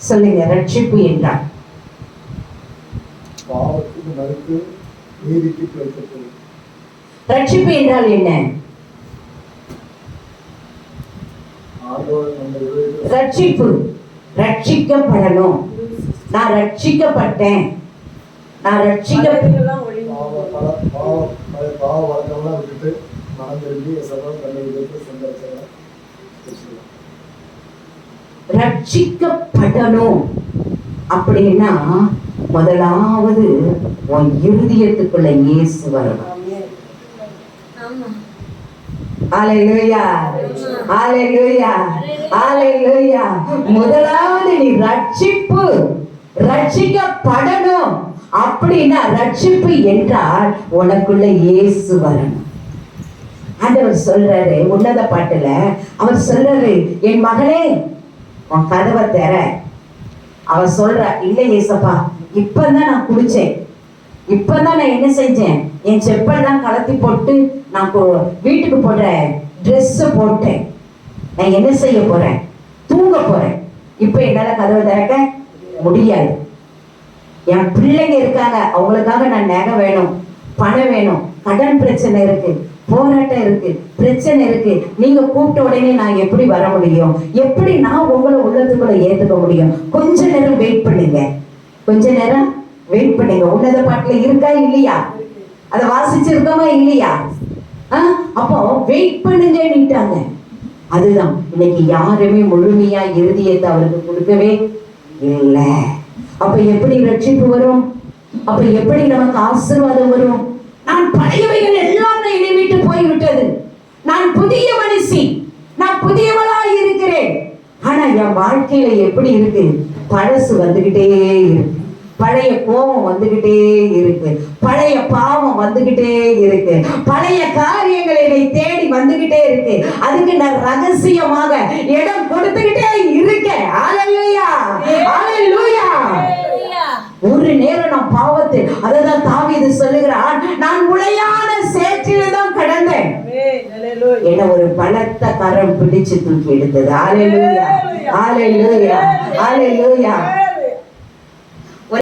சொல்லுங்க. ரட்சிப்பு என்றால் பாவத்துக்கு மறுத்து நீதிக்கு பிழைக்கப்படும். ரட்சிப்பு என்றால் என்ன? ரட்சிப்பு, ரட்சிக்கப்படணும். நான் ரட்சிக்கப்பட்டேன், நான் ரட்சிக்க ரட்சிக்கப்படணும் அப்படின்னா முதலாவது உன் இருதயத்துக்குள்ள இயேசு வரணும். ஹல்லேலூயா, ஹல்லேலூயா, ஹல்லேலூயா. முதலாவது நீ ரட்சிக்கப்படணும் அப்படின்னா, ரட்சிப்பு என்றால் உனக்குள்ள இயேசு வரணும். ஆண்டவர் சொல்றாரு உன்னத பாட்டுல, அவர் சொல்றாரு, என் மகளே உன் கதவை திற. அவர் சொல்ற, இல்லை ஏசப்பா, இப்பதான் நான் குடிச்சேன், இப்பதான் நான் என்ன செஞ்சேன், என் செப்பல்லாம் கலத்தி போட்டு நான் வீட்டுக்கு போடுற ட்ரெஸ் போட்டேன், நான் என்ன செய்ய போறேன், தூங்க போறேன், இப்ப என்னால கதவை திறக்க முடியாது. என் பிள்ளைங்க இருக்காங்க, அவங்களுக்காக நான் நகை வேணும், பணம் வேணும், கடன் பிரச்சனை இருக்கு, போராட்டம் இருக்கு, பிரச்சனை இருக்கு. நீங்க கூப்பிட்ட உடனே நான் எப்படி வர முடியும்? எப்படி நான் உங்களை உள்ளத்துக்குள்ள ஏத்துக்க முடியும்? கொஞ்ச நேரம் வெயிட் பண்ணுங்க, கொஞ்ச நேரம் வெயிட் பண்ணுங்க. உன்னத பாட்டுல இருக்கா இல்லையா? அதை வாசிச்சிருக்கோமா இல்லையா? அப்போ வெயிட் பண்ணுங்கன்னுட்டாங்க. அதுதான் இன்னைக்கு யாருமே முழுமையா இருதயத்தை அவருக்கு கொடுக்கவே இல்லை. அப்ப எப்படி ரட்சிப்பு வரும்? அப்ப எப்படி நமக்கு ஆசீர்வாதம் வரும்? நான் பழையவைகள் எல்லாம் என்னை விட்டு போய்விட்டது, நான் புதிய மனுஷி, நான் புதியவளா இருக்கிறேன். ஆனா என் வாழ்க்கையில எப்படி இருக்கு? பழசு வந்துகிட்டே இருக்கு, பழைய கோபம் வந்துகிட்டே இருக்கு, பழைய பாவம் வந்துகிட்டே இருக்கு, பழைய காரியங்கள் என்னை தேடி வந்துகிட்டே இருக்கு. அதுக்கு நான் ரகசியமாக இடம் கொடுத்துக்கிட்டே இருக்கேன். ஹல்லேலூயா, ஹல்லேலூயா. ஒரு நேரம் நான் பாவத்தை, அததான் தாவீது சொல்லுகிறான், நான் உளையான சேற்றில் தான் கடந்தேன், என்ன ஒரு பலத்த கரம் பிடிச்சு தூக்கி எடுத்தது. ஹல்லேலூயா, ஹல்லேலூயா, ஹல்லேலூயா.